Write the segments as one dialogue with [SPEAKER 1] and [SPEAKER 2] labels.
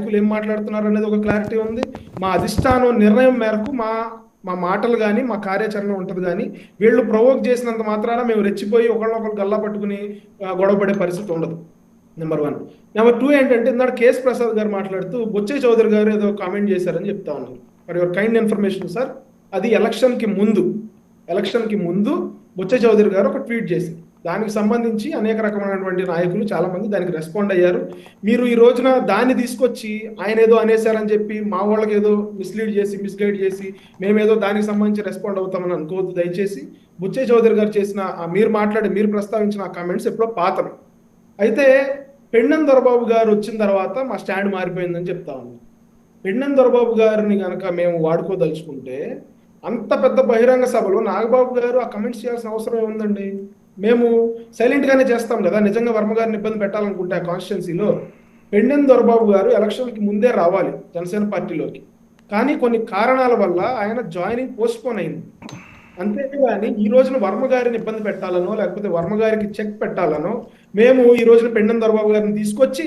[SPEAKER 1] నాయకులు ఏం మాట్లాడుతున్నారు అనేది ఒక క్లారిటీ ఉంది. మా అధిష్టానం నిర్ణయం మేరకు మా మా మాటలు కానీ మా కార్యాచరణ ఉంటుంది. కానీ వీళ్ళు ప్రొవోక్ చేసినంత మాత్రాన మేము రెచ్చిపోయి ఒకళ్ళొకరు గల్లా పట్టుకుని గొడవపడే పరిస్థితి ఉండదు. నెంబర్ 1. నెంబర్ 2 ఏంటంటే ఇందాక కేఎస్ ప్రసాద్ గారు మాట్లాడుతూ బొచ్చే చౌదరి గారు ఏదో కామెంట్ చేశారని చెప్తా ఉన్నారు. For your kind information sir, అది ఎలక్షన్కి ముందు బొచ్చే చౌదరి గారు ఒక ట్వీట్ చేసి దానికి సంబంధించి అనేక రకమైనటువంటి నాయకులు చాలా మంది దానికి రెస్పాండ్ అయ్యారు. మీరు ఈ రోజున దాన్ని తీసుకొచ్చి ఆయన ఏదో అనేసారని చెప్పి మా వాళ్ళకి ఏదో మిస్గైడ్ చేసి మేమేదో దానికి సంబంధించి రెస్పాండ్ అవుతామని అనుకోవద్దు దయచేసి. బొచ్చే చౌదరి గారు చేసిన మీరు ప్రస్తావించిన ఆ కామెంట్స్ ఎప్పుడో పాతవి. అయితే పెండెం దొరబాబు గారు వచ్చిన తర్వాత మా స్టాండ్ మారిపోయిందని చెప్తా ఉన్నాం. పెండెం దొరబాబు గారిని కనుక మేము వాడుకోదలుచుకుంటే అంత పెద్ద బహిరంగ సభలో నాగబాబు గారు ఆ కమెంట్స్ చేయాల్సిన అవసరం ఏముందండి? మేము సైలెంట్ గానే చేస్తాం కదా. నిజంగా వర్మ గారిని ఇబ్బంది పెట్టాలనుకుంటే ఆ కాన్స్టిట్యున్సీలో పెండెం దొరబాబు గారు ఎలక్షన్కి ముందే రావాలి జనసేన పార్టీలోకి. కానీ కొన్ని కారణాల వల్ల ఆయన జాయినింగ్ పోస్ట్పోన్ అయింది. అంతేగాని ఈ రోజున వర్మ గారిని ఇబ్బంది పెట్టాలనో లేకపోతే వర్మ గారికి చెక్ పెట్టాలనో మేము ఈ రోజున పెండెం దొరబాబు గారిని తీసుకొచ్చి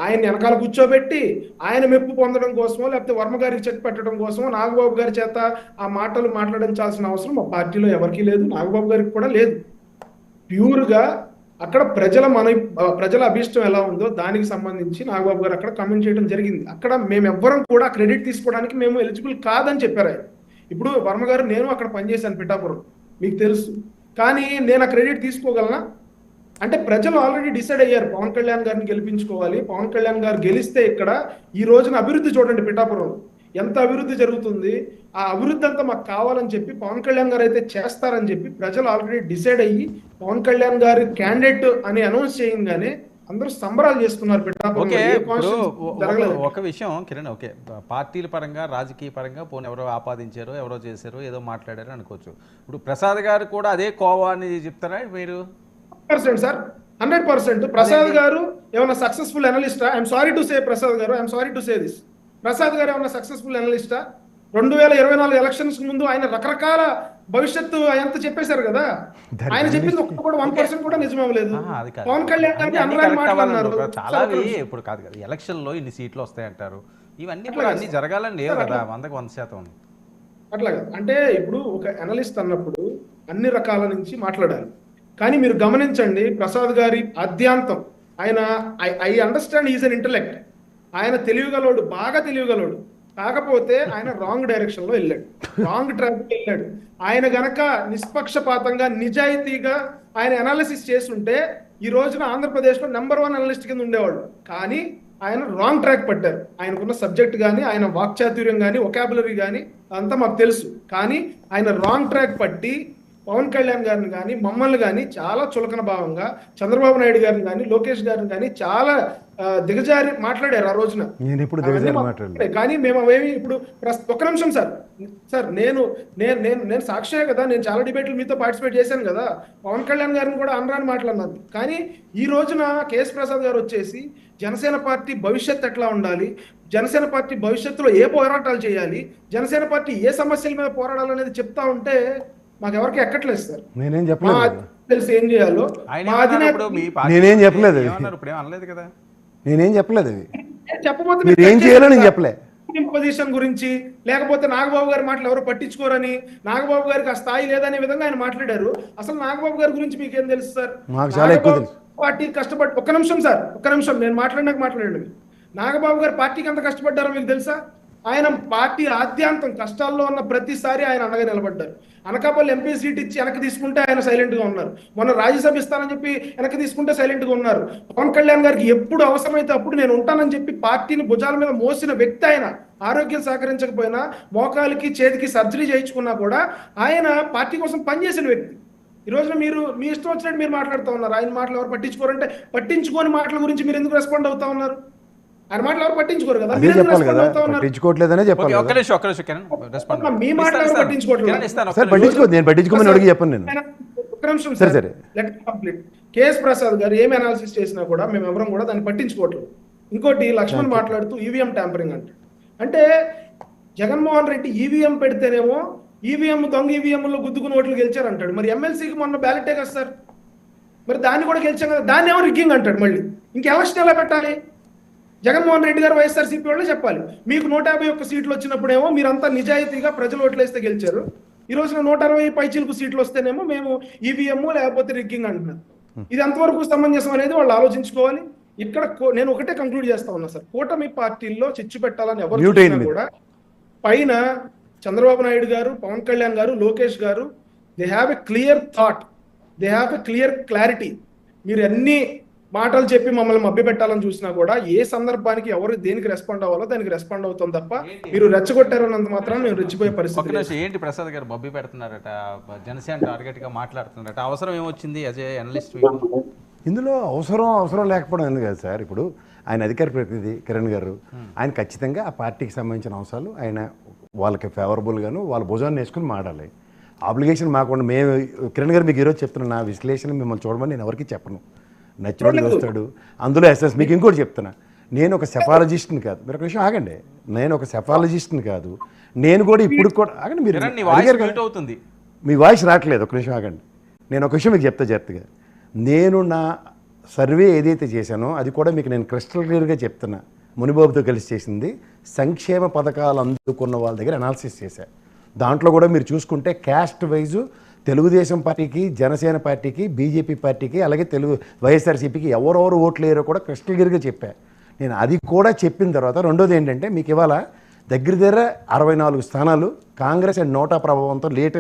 [SPEAKER 1] ఆయన వెనకాల కూర్చోబెట్టి ఆయన మెప్పు పొందడం కోసమో లేకపోతే వర్మ గారికి చెక్ పెట్టడం కోసమో నాగబాబు గారి చేత ఆ మాటలు మాట్లాడించాల్సిన అవసరం మా పార్టీలో ఎవరికీ లేదు, నాగబాబు గారికి కూడా లేదు. ప్యూర్గా అక్కడ ప్రజల అభిష్టం ఎలా ఉందో దానికి సంబంధించి నాగబాబు గారు అక్కడ కమెంట్ చేయడం జరిగింది. అక్కడ మేమెవ్వరం కూడా క్రెడిట్ తీసుకోవడానికి మేము ఎలిజిబుల్ కాదని చెప్పారు ఆయన. ఇప్పుడు వర్మ గారు నేను అక్కడ పనిచేశాను పిఠాపురం, మీకు తెలుసు. కానీ నేను ఆ క్రెడిట్ తీసుకోగలనా? అంటే ప్రజలు ఆల్రెడీ డిసైడ్ అయ్యారు పవన్ కళ్యాణ్ గారిని గెలిపించుకోవాలి. పవన్ కళ్యాణ్ గారు గెలిస్తే ఇక్కడ ఈ రోజున అభివృద్ధి చూడండి, పిఠాపురంలో ఎంత అభివృద్ధి జరుగుతుంది. ఆ అభివృద్ధి అంతా మాకు కావాలని చెప్పి పవన్ కళ్యాణ్ గారు అయితే చేస్తారని చెప్పి ప్రజలు ఆల్రెడీ డిసైడ్ అయ్యి పవన్ కళ్యాణ్ గారి క్యాండిడేట్ అని అనౌన్స్ చేయగానే అందరూ సంబరాలు చేసుకున్నారు.
[SPEAKER 2] ఒక విషయం కిరణ్, ఓకే పార్టీల పరంగా రాజకీయ పరంగా పోనీ ఎవరో ఆపాదించారో ఎవరో చేశారో ఏదో మాట్లాడారో అనుకోవచ్చు. ఇప్పుడు ప్రసాద్ గారు కూడా అదే కోవా అని చెప్తారా మీరు?
[SPEAKER 1] 100% సార్, 100%. ప్రసాద్ గారు ఏమైనా సక్సెస్ఫుల్ అనలిస్టా? I'm sorry to say Prasad garu, I'm sorry to say this. Prasad garu ఏమైనా సక్సెస్ఫుల్ అనలిస్టా? 2024 ఎలక్షన్స్ ముందు ఆయన రకరకాల భవిష్యత్తు ఎంత చెప్పేశారు కదా. ఆయన చెప్పింది ఒక్క కూడా 1% కూడా నిజమవ్వలేదు. పవన్ కళ్యాణ్ గారికి అనురాగ్ మాట్లాడుతున్నారు.
[SPEAKER 2] ఇప్పుడు కాదు కదా ఎలక్షన్ లో ఇన్ని సీట్లు వస్తాయంటారు, ఇవన్నీ అన్ని జరగాలని లేవు కదా 100%.
[SPEAKER 1] అట్లాగా అంటే ఇప్పుడు ఒక అనలిస్ట్ అన్నప్పుడు అన్ని రకాల నుంచి మాట్లాడాలి. కానీ మీరు గమనించండి ప్రసాద్ గారి ఆద్యాంతం ఆయన I understand is an intellect. ఆయన తెలివిగలడు, బాగా తెలివిగలడు. కాకపోతే ఆయన రాంగ్ డైరెక్షన్ లో వెళ్ళాడు, రాంగ్ ట్రాక్ వెళ్ళాడు. ఆయన గనక నిష్పక్షపాతంగా నిజాయితీగా ఆయన అనాలిసిస్ చేస్తుంటే ఈ రోజున ఆంధ్రప్రదేశ్ లో నెంబర్ 1 అనలిస్ట్ కింద ఉండేవాళ్ళు. కానీ ఆయన రాంగ్ ట్రాక్ పట్టారు. ఆయనకున్న సబ్జెక్ట్ కానీ ఆయన వాక్చాతుర్యం కానీ ఒకాబులరీ కానీ అంతా మాకు తెలుసు. కానీ ఆయన రాంగ్ ట్రాక్ పట్టి పవన్ కళ్యాణ్ గారిని కానీ మమ్మల్ని కానీ చాలా చులకన భావంగా, చంద్రబాబు నాయుడు గారిని కానీ లోకేష్ గారిని కానీ చాలా దిగజారి మాట్లాడారు ఆ రోజున. కానీ మేము అవేమి ఇప్పుడు ఒక్క నిమిషం సార్ నేను సాక్షియే కదా, నేను చాలా డిబేట్లు మీతో పార్టిసిపేట్ చేశాను కదా. పవన్ కళ్యాణ్ గారిని కూడా అనరాని మాట్లాడినాను. కానీ ఈ రోజున కేఎస్ ప్రసాద్ గారు వచ్చేసి జనసేన పార్టీ భవిష్యత్తు ఎట్లా ఉండాలి, జనసేన పార్టీ భవిష్యత్తులో ఏ పోరాటాలు చేయాలి, జనసేన పార్టీ ఏ సమస్యల మీద పోరాడాలనేది చెప్తా ఉంటే మాకెవరికి ఎక్కట్లేదు సార్.
[SPEAKER 3] నేనేం చెప్పలేదు,
[SPEAKER 1] తెలుసు ఏం చేయాలో.
[SPEAKER 3] నేనేం చెప్పలేదు, నేనేం చెప్పలేదు.
[SPEAKER 1] చెప్పబోతే
[SPEAKER 3] మీరు ఏం చేయాలో నేను చెప్పలే.
[SPEAKER 1] పొజిషన్ గురించి లేకపోతే నాగబాబు గారి మాటలు ఎవరు పట్టించుకోరని, నాగబాబు గారికి ఆ స్థాయి లేదనే విధంగా ఆయన మాట్లాడారు. అసలు నాగబాబు గారి గురించి మీకేం తెలుసు సార్?
[SPEAKER 3] మాకు చాలా ఎక్కువ తెలుసు.
[SPEAKER 1] పార్టీ కష్టపడి ఒక్క నిమిషం నేను మాట్లాడండి. నాగబాబు గారు పార్టీకి ఎంత కష్టపడ్డారో మీకు తెలుసా? ఆయన పార్టీ ఆద్యాంతం కష్టాల్లో ఉన్న ప్రతిసారి ఆయన అండగా నిలబడ్డారు. అనకాపల్లి ఎంపీ సీట్ ఇచ్చి వెనక్కి తీసుకుంటే ఆయన సైలెంట్ గా ఉన్నారు. మొన్న రాజ్యసభ ఇస్తానని చెప్పి వెనక్కి తీసుకుంటే సైలెంట్ గా ఉన్నారు. పవన్ కళ్యాణ్ గారికి ఎప్పుడు అవసరమైతే అప్పుడు నేను ఉంటానని చెప్పి పార్టీని భుజాల మీద మోసిన వ్యక్తి ఆయన. ఆరోగ్యం సహకరించకపోయినా మోకాలికి చేతికి సర్జరీ చేయించుకున్నా కూడా ఆయన పార్టీ కోసం పనిచేసిన వ్యక్తి. ఈ రోజున మీరు మీ ఇష్టం వచ్చినట్టు మీరు మాట్లాడుతూ ఉన్నారు. ఆయన మాటలు ఎవరు పట్టించుకోరంటే పట్టించుకోని మాటల గురించి మీరు ఎందుకు రెస్పాండ్ అవుతా ఉన్నారు? ఆయన మాటలు ఎవరు పట్టించుకోరు కదా,
[SPEAKER 3] పట్టించుకోవట్లేదనే చెప్పాలి.
[SPEAKER 1] మీ మాటలు ఎవరు పట్టించుకోవట్లేదు. కేఎస్ ప్రసాద్ గారు ఏమి అనాలిసిస్ చేసినా కూడా మేము ఎవరం కూడా దాన్ని పట్టించుకోవట్లేదు. ఇంకోటి లక్ష్మణ్ మాట్లాడుతూ ఈవీఎం ట్యాంపరింగ్ అంటే జగన్మోహన్ రెడ్డి ఈవీఎం పెడితేనేమో ఈవీఎం దొంగ ఈవీఎంలో గుద్దుకుని ఓట్లు గెలిచారంటాడు. మరి ఎమ్మెల్సీకి మొన్న బ్యాలెటే కదా సార్, మరి దాన్ని కూడా గెలిచాం కదా, దాన్ని ఏమో రిగ్గింగ్ అంటాడు. మళ్ళీ ఇంక ఎలక్షన్ ఎలా పెట్టాలి? జగన్మోహన్ రెడ్డి గారు వైఎస్ఆర్సీపీ వాళ్ళు చెప్పాలి. మీకు 151 సీట్లు వచ్చినప్పుడేమో మీరంతా నిజాయితీగా ప్రజలు ఓట్లేస్తే గెలిచారు. ఈ రోజున 160 పైచీలకు సీట్లు వస్తేనేమో మేము ఈవీఎం లేకపోతే రిగ్గింగ్ అంటున్నారు. ఇది ఎంతవరకు సమంజసం అనేది వాళ్ళు ఆలోచించుకోవాలి. ఇక్కడ నేను ఒకటే కంక్లూడ్ చేస్తా ఉన్నా సార్, కూటమి పార్టీల్లో చిచ్చు పెట్టాలని ఎవరు చూసినా కూడా పైన చంద్రబాబు నాయుడు గారు, పవన్ కళ్యాణ్ గారు, లోకేష్ గారు, they have a clear thought, they have a clear clarity. మీరు అన్ని మాటలు చెప్పి మమ్మల్ని మభ్యపెట్టాలని చూసినా కూడా ఏ సందర్భానికి ఎవరు దేనికి రెస్పాండ్ అవ్వాలో దానికి రెస్పాండ్ అవుతాం తప్ప మీరు రెచ్చగొట్టారన్నంత మాత్రం మేము రెచ్చిపోయే పరిస్థితి.
[SPEAKER 2] ఏంటి ప్రసాద్ గారు మభ్య పెడుతున్నారట, జనసేన టార్గెట్ గా మాట్లాడుతున్నారట, అవసరం ఏమొచ్చింది అజయ్ అనలిస్ట్?
[SPEAKER 3] ఇందులో అవసరం లేకపోవడం ఎందుకు కదా సార్. ఇప్పుడు ఆయన అధికార ప్రతినిధి కిరణ్ గారు, ఆయన ఖచ్చితంగా ఆ పార్టీకి సంబంధించిన అంశాలు ఆయన వాళ్ళకి ఫేవరబుల్గాను వాళ్ళ భుజాన్ని వేసుకుని మాడాలి. ఆబ్లిగేషన్ మాకుండా మేము కిరణ్ గారు మీకు ఈరోజు చెప్తున్నాను, నా విశ్లేషణ మిమ్మల్ని చూడమని నేను ఎవరికి చెప్పను, నచ్చినోడు చూస్తాడు అందులో ఎస్ఎస్. మీకు ఇంకోటి చెప్తున్నా, నేను ఒక సెఫాలజిస్ట్ని కాదు, మీరు ఒక విషయం ఆగండి, నేను ఒక సెఫాలజిస్ట్ని కాదు, నేను కూడా ఇప్పుడు కూడా ఆగండి, మీరు
[SPEAKER 2] అవుతుంది
[SPEAKER 3] మీ వాయిస్ రావట్లేదు, ఒక నిమిషం ఆగండి. నేను ఒక విషయం మీకు చెప్తా జాగ్రత్తగా, నేను నా సర్వే ఏదైతే చేశానో అది కూడా మీకు నేను క్రిస్టల్ క్లియర్గా చెప్తున్నా. మునిబాబుతో కలిసి చేసింది సంక్షేమ పథకాలు అందుకున్న వాళ్ళ దగ్గర అనాలిసిస్ చేశా. దాంట్లో కూడా మీరు చూసుకుంటే క్యాస్ట్ వైజు తెలుగుదేశం పార్టీకి, జనసేన పార్టీకి, బీజేపీ పార్టీకి, అలాగే వైఎస్ఆర్సీపీకి ఎవరెవరు ఓట్లు వేయరో కూడా క్రిస్టల్ క్లియర్గా చెప్పా. నేను అది కూడా చెప్పిన తర్వాత రెండోది ఏంటంటే, మీకు ఇవాళ దగ్గర 64 స్థానాలు కాంగ్రెస్ అండ్ నోటా ప్రభావంతో లేటెస్ట్